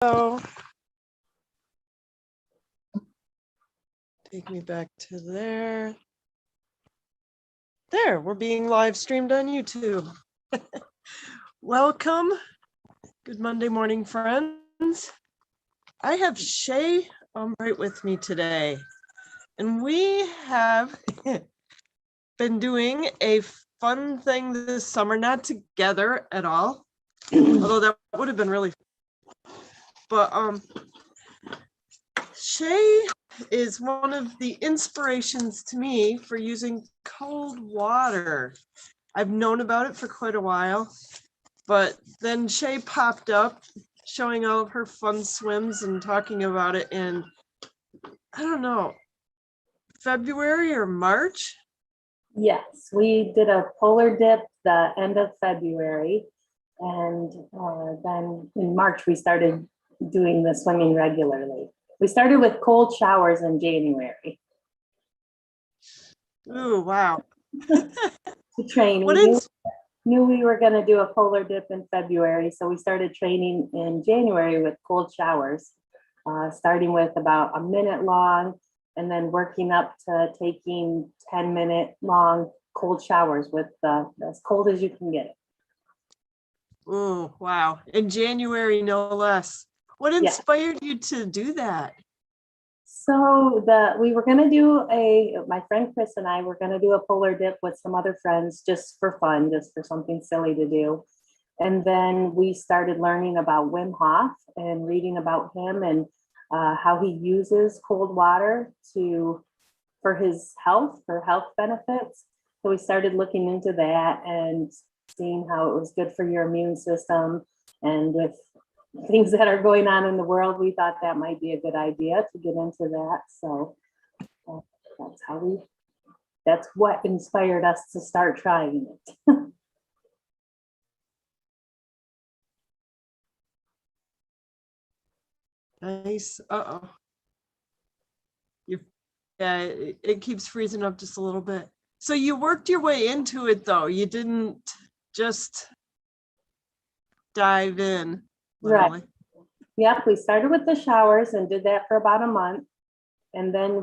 So take me back to there. There, we're being live streamed on YouTube. Welcome. Good Monday morning, friends. I have Shay right with me today, and we have been doing a fun thing this summer, not together at all, although that would have been really fun. But Shay is one of the inspirations to me for using cold water. I've known about it for quite a while, but then Shay popped up showing all of her fun swims and talking about it in, I don't know, February or March? Yes, we did a polar dip the end of February. And then in March, we started doing the swimming regularly. We started with cold showers in January Ooh, wow. to train. What We is, knew we were going to do a polar dip in February. So we started training in January with cold showers, starting with about a minute long and then working up to taking 10-minute long cold showers with as cold as you can get it. ooh, wow. In January, no less. What Yeah. inspired you to do that? So we were going to do my friend Chris and I were going to do a polar dip with some other friends just for fun, just for something silly to do. And then we started learning about Wim Hof and reading about him and how he uses cold water for his health, for health benefits. So we started looking into that and seeing how it was good for your immune system. And with things that are going on in the world, we thought that might be a good idea to get into that. So that's what inspired us to start trying it. Nice. Uh-oh. Yeah, it keeps freezing up just a little bit. So you worked your way into it, though. You didn't just dive in, literally. Right. Yep, we started with the showers and did that for about a month. And then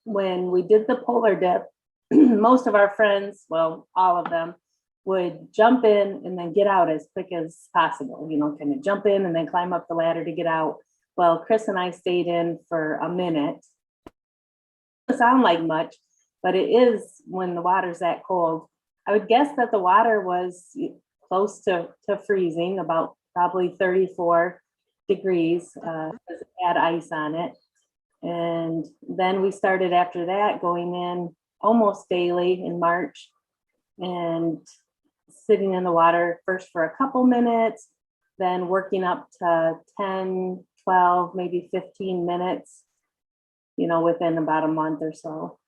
when we did the polar dip, most of our friends, well, all of them, would jump in and then get out as quick as possible, kind of jump in and then climb up the ladder to get out. Well, Chris and I stayed in for a minute. It doesn't sound like much, but it is when the water's that cold. I would guess that the water was close to freezing, about probably 34 degrees, because it had ice on it. And then we started after that going in almost daily in March and sitting in the water first for a couple minutes, then working up to 10, 12, maybe 15 minutes, within about a month or so.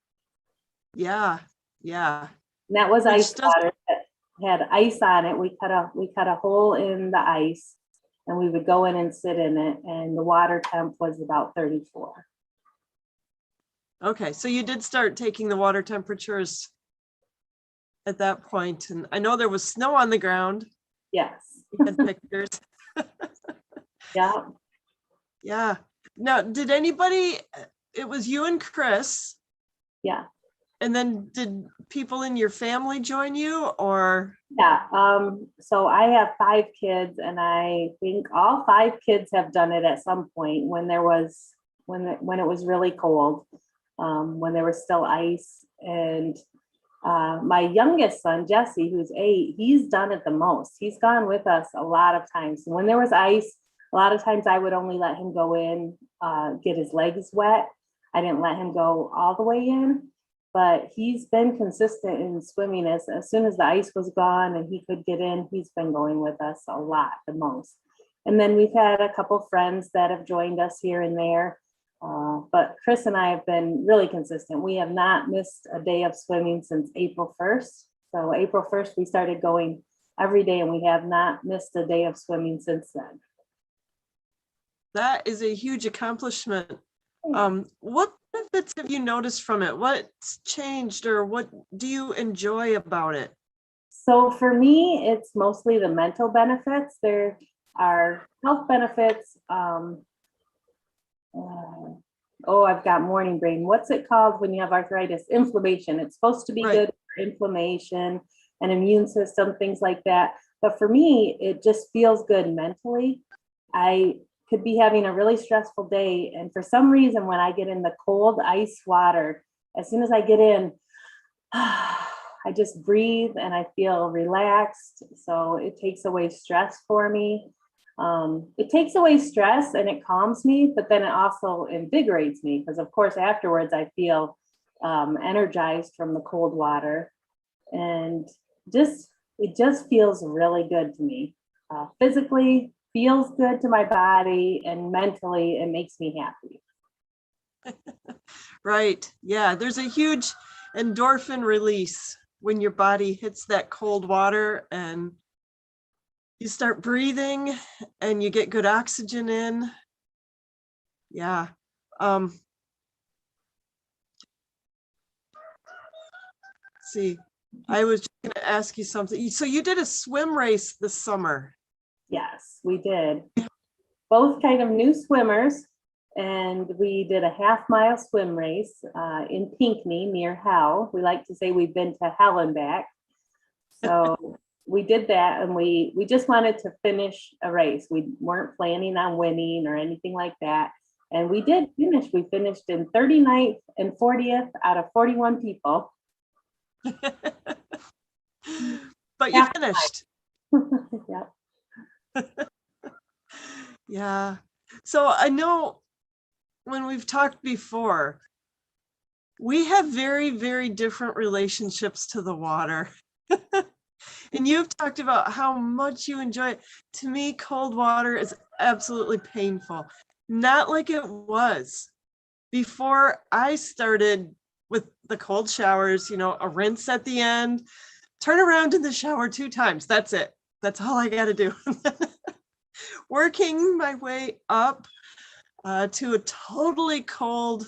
Yeah, yeah. And that was Which ice water that had ice on it. We cut a hole in the ice and we would go in and sit in it, and the water temp was about 34. Okay, so you did start taking the water temperatures at that point, and I know there was snow on the ground. Yes. You had pictures. Yeah. Yeah. Now, did anybody, it was you and Chris. Yeah. And then did people in your family join you, or? Yeah. So I have 5 kids, and I think all 5 kids have done it at some point when it was really cold, when there was still ice. And my youngest son, Jesse, who's 8, he's done it the most. He's gone with us a lot of times. When there was ice, a lot of times I would only let him go in, get his legs wet. I didn't let him go all the way in, but he's been consistent in swimming. As soon as the ice was gone and he could get in, he's been going with us a lot, the most. And then we've had a couple friends that have joined us here and there. But Chris and I have been really consistent. We have not missed a day of swimming since April 1st. So April 1st, we started going every day, and we have not missed a day of swimming since then. That is a huge accomplishment. What benefits have you noticed from it? What's changed, or what do you enjoy about it? So for me, it's mostly the mental benefits. our health benefits, oh, I've got morning brain. What's it called when you have arthritis? Inflammation. It's supposed to be Right. good for inflammation and immune system, things like that. But for me, it just feels good mentally. I could be having a really stressful day, and for some reason, when I get in the cold ice water, as soon as I get in, I just breathe and I feel relaxed. So it takes away stress for me. It takes away stress and it calms me, but then it also invigorates me because, of course, afterwards I feel energized from the cold water, and just it just feels really good to me. Physically, feels good to my body, and mentally, it makes me happy. Right. Yeah. There's a huge endorphin release when your body hits that cold water and you start breathing and you get good oxygen in. Yeah. Let's see. I was just going to ask you something. So you did a swim race this summer. Yes, we did. Both kind of new swimmers, and we did a half-mile swim race in Pinckney near Hell. We like to say we've been to hell and back. So we did that, and we just wanted to finish a race. We weren't planning on winning or anything like that. And we did finish. We finished in 39th and 40th out of 41 people. But you finished. Yeah. Yeah. So I know when we've talked before, we have very, very different relationships to the water. And you've talked about how much you enjoy it. To me, cold water is absolutely painful. Not like it was before I started with the cold showers, a rinse at the end, turn around in the shower 2 times. That's it. That's all I got to do. Working my way up to a totally cold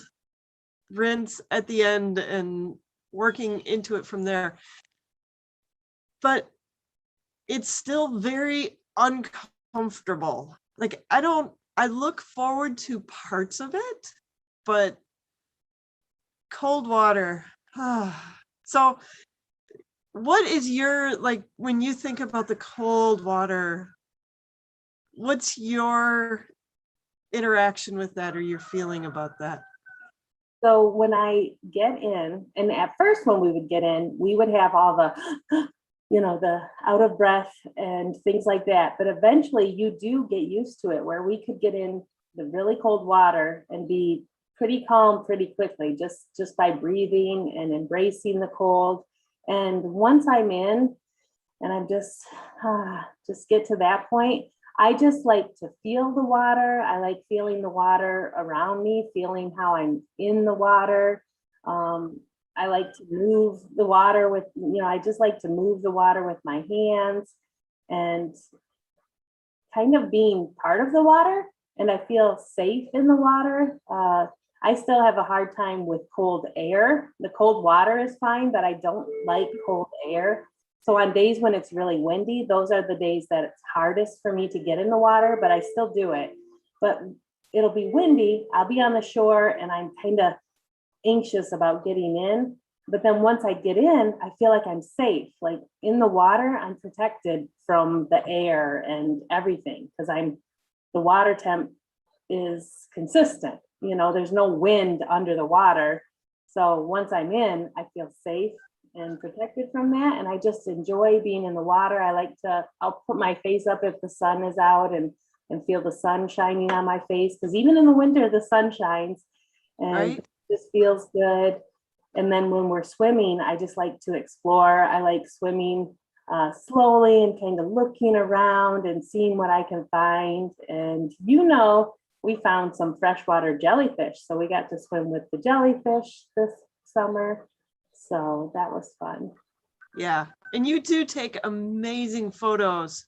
rinse at the end and working into it from there. But it's still very uncomfortable. Like I look forward to parts of it, but cold water. So what is your, like, when you think about the cold water, what's your interaction with that or your feeling about that? So when I get in, and at first when we would get in, we would have all the, the out of breath and things like that. But eventually you do get used to it, where we could get in the really cold water and be pretty calm pretty quickly, just by breathing and embracing the cold. And once I'm in and I'm just get to that point, I just like to feel the water. I like feeling the water around me, feeling how I'm in the water. I like to move the water with, I just like to move the water with my hands and kind of being part of the water. And I feel safe in the water. I still have a hard time with cold air. The cold water is fine, but I don't like cold air. So on days when it's really windy, those are the days that it's hardest for me to get in the water, but I still do it. But it'll be windy, I'll be on the shore and I'm kind of anxious about getting in. But then once I get in, I feel like I'm safe. Like in the water, I'm protected from the air and everything because the water temp is consistent. There's no wind under the water. So once I'm in, I feel safe and protected from that. And I just enjoy being in the water. I'll put my face up if the sun is out and feel the sun shining on my face. Because even in the winter, the sun shines and Right? it just feels good. And then when we're swimming, I just like to explore. I like swimming slowly and kind of looking around and seeing what I can find. And we found some freshwater jellyfish. So we got to swim with the jellyfish this summer. So that was fun. Yeah. And you do take amazing photos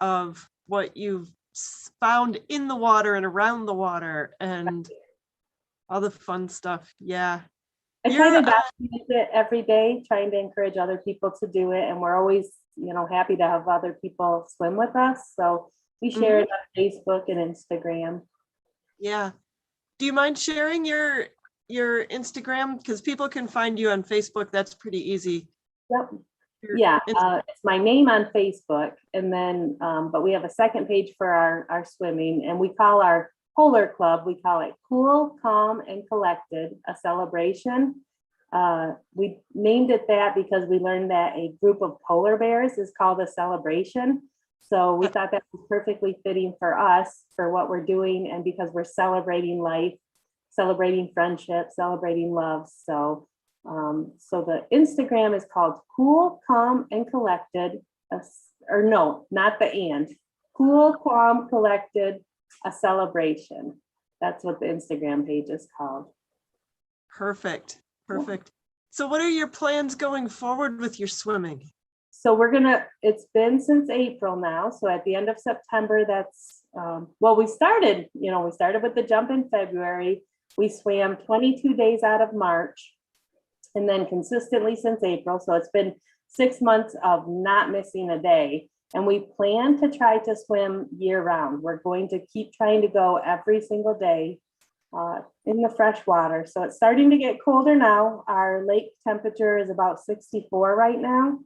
of what you've found in the water and around the water and all the fun stuff. Yeah. I try to document it every day, trying to encourage other people to do it. And we're always, happy to have other people swim with us. So We share it on Facebook and Instagram. Yeah. Do you mind sharing your Instagram? Because people can find you on Facebook. That's pretty easy. Yep. Your Yeah, Inst- it's my name on Facebook, and then, but we have a second page for our swimming, and we call our polar club, we call it Cool, Calm, and Collected, a celebration. We named it that because we learned that a group of polar bears is called a celebration. So we thought that was perfectly fitting for us, for what we're doing, and because we're celebrating life, celebrating friendship, celebrating love. So the Instagram is called Cool, Calm, and Collected, or no, not the and. Cool, Calm, Collected, a celebration. That's what the Instagram page is called. Perfect. Perfect. So what are your plans going forward with your swimming? So it's been since April now. So at the end of September, well, we started with the jump in February. We swam 22 days out of March, and then consistently since April. So it's been 6 months of not missing a day. And we plan to try to swim year round. We're going to keep trying to go every single day in the fresh water. So it's starting to get colder now. Our lake temperature is about 64 right now.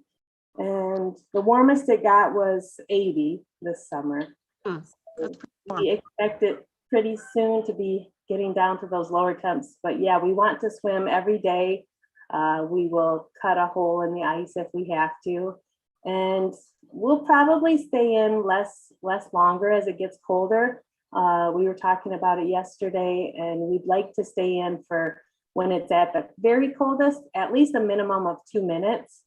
And the warmest it got was 80 this summer. That's pretty warm. We expect it pretty soon to be getting down to those lower temps. But yeah, we want to swim every day. We will cut a hole in the ice if we have to. And we'll probably stay in less longer as it gets colder. We were talking about it yesterday, and we'd like to stay in for when it's at the very coldest, at least a minimum of 2 minutes.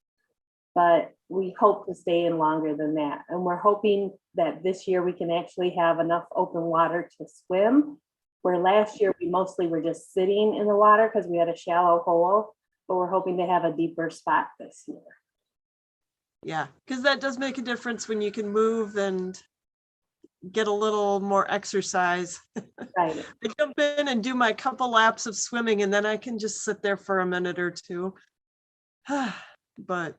But we hope to stay in longer than that. And we're hoping that this year we can actually have enough open water to swim, where last year we mostly were just sitting in the water because we had a shallow hole, but we're hoping to have a deeper spot this year. Yeah, because that does make a difference when you can move and get a little more exercise. Right. I jump in and do my couple laps of swimming, and then I can just sit there for a minute or two. But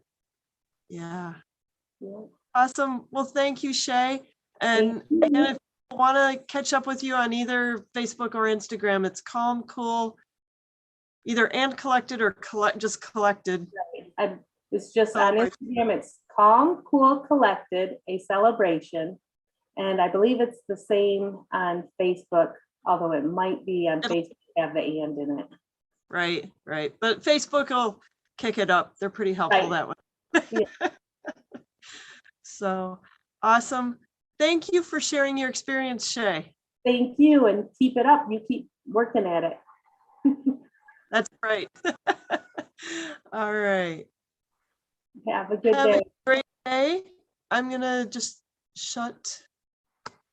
yeah. Yeah. Awesome. Well, thank you, Shay. And Thank you. again, if you want to catch up with you on either Facebook or Instagram, it's Calm, Cool, either and Collected or just Collected. It's just on Instagram, it's Calm, Cool, Collected, a celebration. And I believe it's the same on Facebook, although it might be on Facebook have the and in it. Right, right. But Facebook will kick it up. They're pretty helpful that way. Yeah. So awesome. Thank you for sharing your experience, Shay. Thank you, and keep it up. You keep working at it. That's right. All right. Have a good Have day. a great day. I'm gonna just shut